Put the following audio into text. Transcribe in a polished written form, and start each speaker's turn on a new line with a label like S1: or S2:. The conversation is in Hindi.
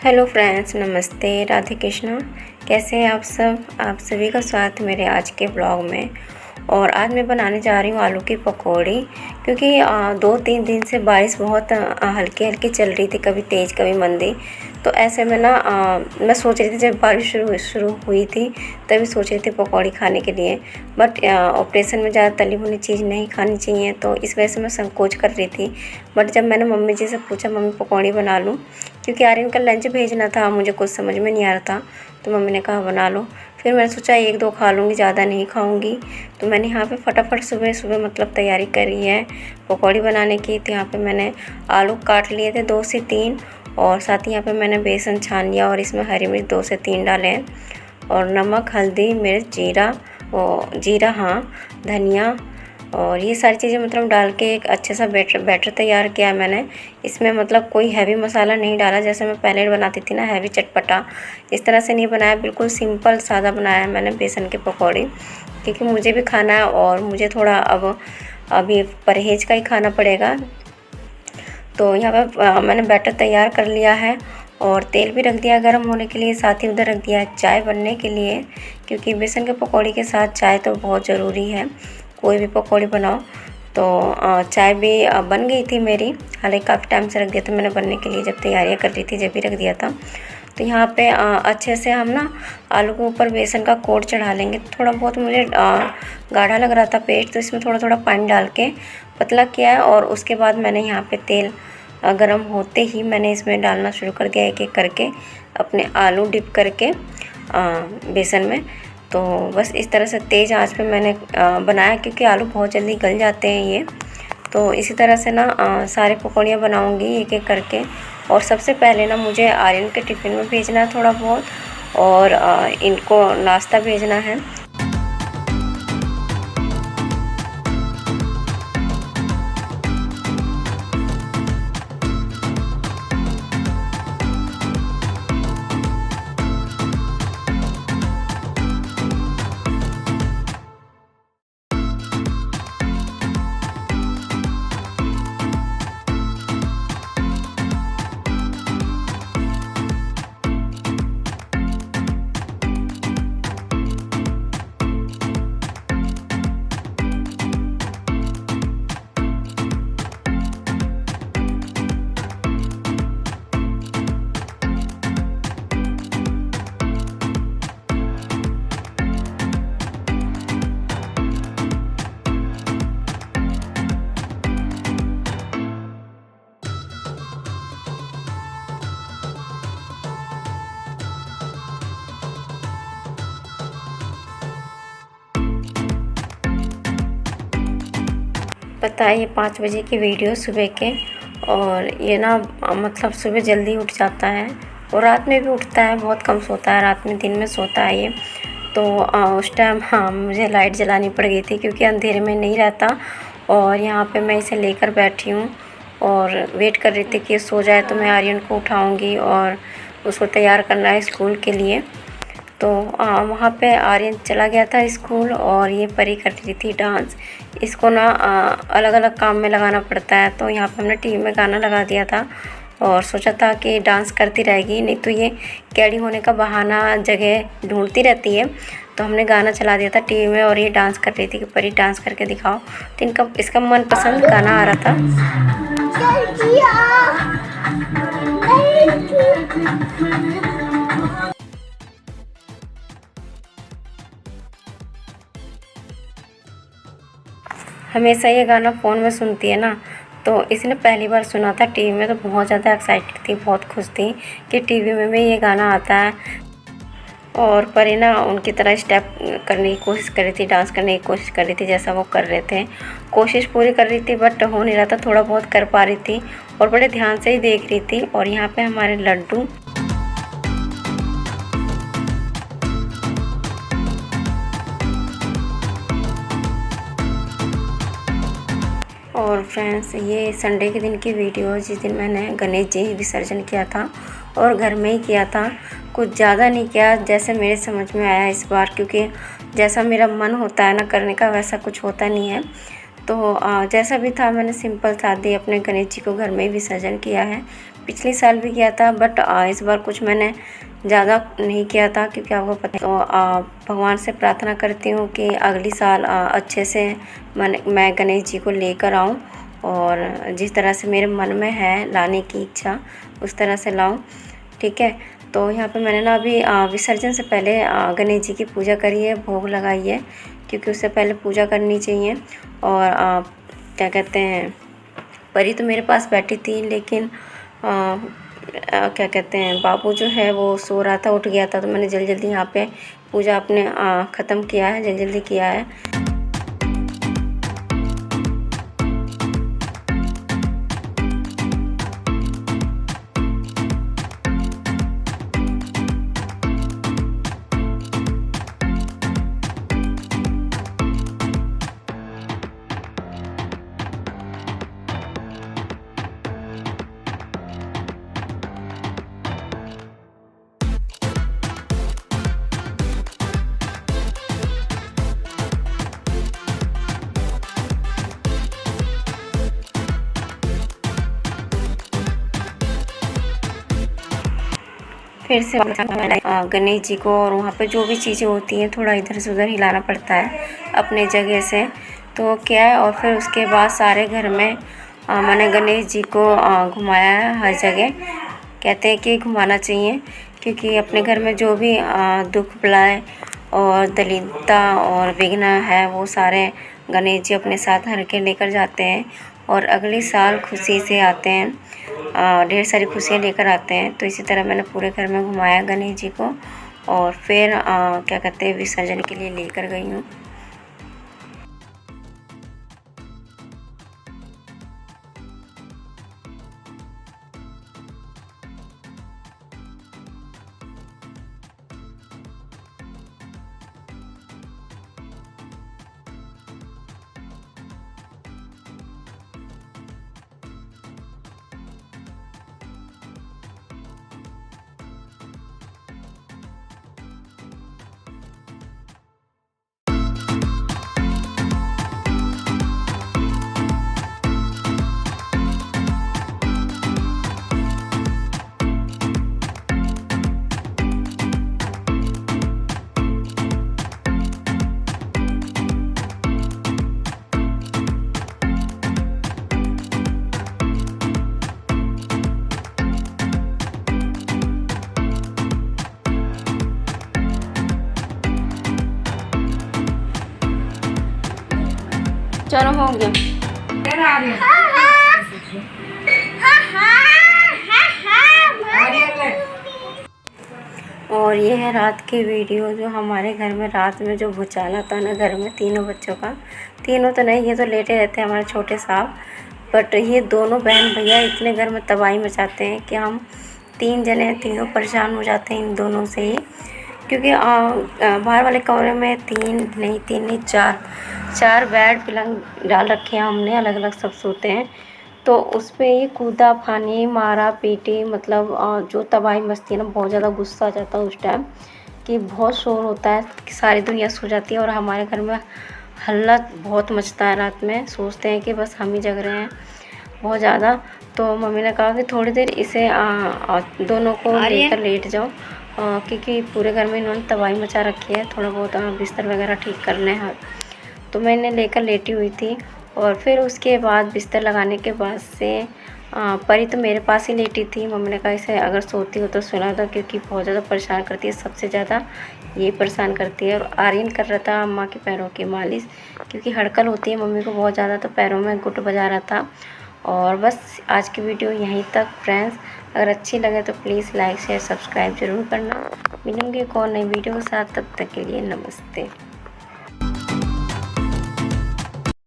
S1: हेलो फ्रेंड्स, नमस्ते, राधे कृष्णा। कैसे हैं आप सब? आप सभी का स्वागत है मेरे आज के ब्लॉग में। और आज मैं बनाने जा रही हूँ आलू की पकौड़ी, क्योंकि 2-3 दिन से बारिश बहुत हल्की हल्की चल रही थी, कभी तेज़ कभी मंदी। तो ऐसे में ना मैं सोच रही थी, जब बारिश शुरू हुई थी तभी सोच रही थी पकौड़ी खाने के लिए। बट ऑपरेशन में ज़्यादा तली भुनी चीज़ नहीं खानी चाहिए, तो इस वजह से मैं संकोच कर रही थी। बट जब मैंने मम्मी जी से पूछा, मम्मी पकौड़ी बना लूँ, क्योंकि आर्यन का लंच भेजना था, मुझे कुछ समझ में नहीं आ रहा था, तो मम्मी ने कहा बना लो। फिर मैंने सोचा 1-2 खा लूँगी, ज़्यादा नहीं खाऊँगी। तो मैंने यहाँ पे फटाफट सुबह सुबह मतलब तैयारी करी है पकौड़ी बनाने की। तो यहाँ पे मैंने आलू काट लिए थे 2 से 3, और साथ ही यहाँ पे मैंने बेसन छान लिया और इसमें हरी मिर्च 2 से 3 डाले हैं, और नमक, हल्दी, मिर्च, जीरा, हाँ, धनिया, और ये सारी चीज़ें मतलब डाल के एक अच्छे सा बैटर तैयार किया है मैंने। इसमें मतलब कोई हैवी मसाला नहीं डाला, जैसे मैं पहले बनाती थी ना हैवी चटपटा, इस तरह से नहीं बनाया। बिल्कुल सिंपल सादा बनाया है मैंने बेसन की पकौड़ी, क्योंकि मुझे भी खाना है और मुझे थोड़ा अभी परहेज़ का ही खाना पड़ेगा। तो यहाँ पर मैंने बैटर तैयार कर लिया है और तेल भी रख दिया गर्म होने के लिए। साथ ही उधर रख दिया है चाय बनने के लिए, क्योंकि बेसन के पकौड़ी के साथ चाय तो बहुत ज़रूरी है, कोई भी पकौड़ी बनाओ। तो चाय भी बन गई थी मेरी, हालांकि काफ़ी टाइम से रख दिया था मैंने बनने के लिए, जब तैयारियां कर रही थी जब भी रख दिया था। तो यहाँ पे अच्छे से हम ना आलू के ऊपर बेसन का कोट चढ़ा लेंगे। थोड़ा बहुत मुझे गाढ़ा लग रहा था पेस्ट, तो इसमें थोड़ा थोड़ा पानी डाल के पतला किया है। और उसके बाद मैंने यहाँ पे तेल गरम होते ही मैंने इसमें डालना शुरू कर दिया, एक एक करके अपने आलू डिप करके बेसन में। तो बस इस तरह से तेज़ आंच पे मैंने बनाया, क्योंकि आलू बहुत जल्दी गल जाते हैं ये। तो इसी तरह से ना सारे पकौड़ियाँ बनाऊंगी एक एक करके। और सबसे पहले ना मुझे आर्यन के टिफ़िन में भेजना है थोड़ा बहुत, और इनको नाश्ता भेजना है। पता है ये 5 बजे की वीडियो सुबह के, और ये ना मतलब सुबह जल्दी उठ जाता है और रात में भी उठता है, बहुत कम सोता है रात में, दिन में सोता है ये। तो उस टाइम हाँ मुझे लाइट जलानी पड़ गई थी, क्योंकि अंधेरे में नहीं रहता। और यहाँ पे मैं इसे लेकर बैठी हूँ और वेट कर रही थी कि सो जाए तो मैं आर्यन को उठाऊँगी और उसको तैयार करना है स्कूल के लिए। तो वहाँ पे आर्यन चला गया था स्कूल, और ये परी कर रही थी डांस। इसको ना अलग अलग काम में लगाना पड़ता है, तो यहाँ पे हमने टीवी में गाना लगा दिया था और सोचा था कि डांस करती रहेगी, नहीं तो ये कैडी होने का बहाना जगह ढूंढती रहती है। तो हमने गाना चला दिया था टीवी में, और ये डांस कर रही थी कि परी डांस करके दिखाओ। तो इसका मनपसंद गाना आ रहा था। हमेशा ये गाना फ़ोन में सुनती है ना, तो इसने पहली बार सुना था टीवी में, तो बहुत ज़्यादा एक्साइटेड थी, बहुत खुश थी कि टीवी में भी ये गाना आता है। और परी ना उनकी तरह स्टेप करने की कोशिश कर रही थी, डांस करने की कोशिश कर रही थी, जैसा वो कर रहे थे। कोशिश पूरी कर रही थी बट हो नहीं रहा था, थोड़ा बहुत कर पा रही थी और बड़े ध्यान से ही देख रही थी। और यहाँ पे हमारे लड्डू और फ्रेंड्स, ये संडे के दिन की वीडियो, जिस दिन मैंने गणेश जी विसर्जन किया था और घर में ही किया था। कुछ ज़्यादा नहीं किया, जैसे मेरे समझ में आया इस बार, क्योंकि जैसा मेरा मन होता है ना करने का, वैसा कुछ होता नहीं है। तो जैसा भी था मैंने सिंपल सादी अपने गणेश जी को घर में ही विसर्जन किया है। पिछले साल भी किया था, बट इस बार कुछ मैंने ज़्यादा नहीं किया था क्योंकि आपको पता है। तो भगवान से प्रार्थना करती हूँ कि अगली साल अच्छे से मैं गणेश जी को लेकर आऊँ और जिस तरह से मेरे मन में है लाने की इच्छा उस तरह से लाऊँ। ठीक है, तो यहाँ पे मैंने ना अभी विसर्जन से पहले गणेश जी की पूजा करी है, भोग लगाई है, क्योंकि उससे पहले पूजा करनी चाहिए। और क्या कहते हैं, परी तो मेरे पास बैठी थी, लेकिन क्या कहते हैं, बाबू जो है वो सो रहा था, उठ गया था, तो मैंने जल्दी जल्दी यहाँ पे पूजा अपने ख़त्म किया है, जल्दी जल्दी किया है। फिर से गणेश जी को, और वहाँ पे जो भी चीज़ें होती हैं थोड़ा इधर से उधर हिलाना पड़ता है अपने जगह से, तो क्या है। और फिर उसके बाद सारे घर में मैंने गणेश जी को घुमाया है हर जगह। कहते हैं कि घुमाना चाहिए, क्योंकि अपने घर में जो भी दुख बलाए और दरिद्रता और विघ्न है वो सारे गणेश जी अपने साथ हर के लेकर जाते हैं और अगले साल खुशी से आते हैं, ढेर सारी खुशियाँ लेकर आते हैं। तो इसी तरह मैंने पूरे घर में घुमाया गणेश जी को और फिर क्या कहते हैं, विसर्जन के लिए लेकर गई हूँ। चलो हो गया। और ये है रात की वीडियो, जो हमारे घर में रात में जो भूचाल आता है ना घर में, तीनों बच्चों का, तीनों तो नहीं, ये तो लेटे रहते हैं हमारे छोटे साहब, बट ये दोनों बहन भैया इतने घर में तबाही मचाते हैं कि हम 3 जने तीनों परेशान हो जाते हैं इन दोनों से ही। क्योंकि बाहर वाले कमरे में 3 नहीं 4 बेड पलंग डाल रखे हैं हमने, अलग अलग सब सोते हैं। तो उस पर ये कूदा फानी मारा पीटी, मतलब जो तबाही मस्ती है ना, बहुत ज़्यादा गुस्सा आ जाता है उस टाइम कि बहुत शोर होता है कि सारी दुनिया सो जाती है और हमारे घर में हल्ला बहुत मचता है रात में। सोचते हैं कि बस हम ही जग रहे हैं बहुत ज़्यादा। तो मम्मी ने कहा कि थोड़ी देर इसे दोनों को लेकर लेट जाओ, क्योंकि पूरे घर में इन्होंने तबाही मचा रखी है, थोड़ा बहुत बिस्तर वगैरह ठीक करने हैं। तो मैं इन्हें लेकर लेटी हुई थी और फिर उसके बाद बिस्तर लगाने के बाद से परी तो मेरे पास ही लेटी थी। मम्मी ने कहा इसे अगर सोती हो तो सुला दो, क्योंकि बहुत ज़्यादा परेशान करती है, सबसे ज़्यादा ये परेशान करती है। और आर्यन कर रहा था अम्मा के पैरों की मालिश, क्योंकि हड़कल होती है मम्मी को बहुत ज़्यादा, तो पैरों में गुट बजा रहा था। और बस आज की वीडियो यहीं तक फ्रेंड्स। अगर अच्छी लगे तो प्लीज़ लाइक शेयर सब्सक्राइब ज़रूर करना। मिलूंगी एक और नई वीडियो के साथ, तब तक के लिए नमस्ते।